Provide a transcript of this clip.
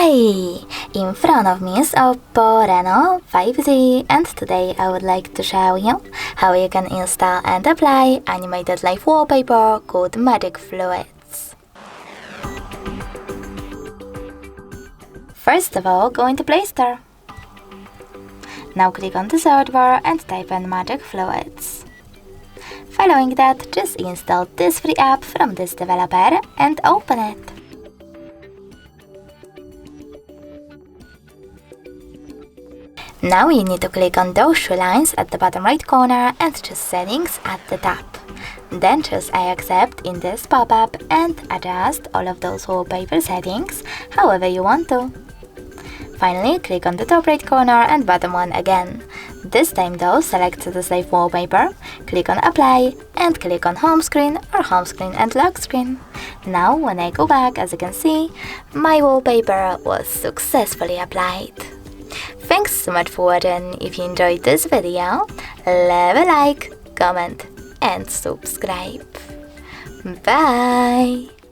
Hi! In front of me is OPPO RENO 5G, and today I would like to show you how you can install and apply animated live wallpaper called Magic Fluids. First of all, go into Play Store. Now click on the search bar and type in Magic Fluids. Following that, just install this free app from this developer and open it. Now you need to click on those three lines at the bottom right corner and choose Settings at the top. Then choose I accept in this pop-up and adjust all of those wallpaper settings however you want to. Finally, click on the top right corner and bottom one again. This time though, select the Save Wallpaper, click on Apply and click on Home Screen or Home Screen and Lock Screen. Now when I go back, as you can see, my wallpaper was successfully applied. Thanks so much for watching. If you enjoyed this video, leave a like, comment and subscribe. Bye!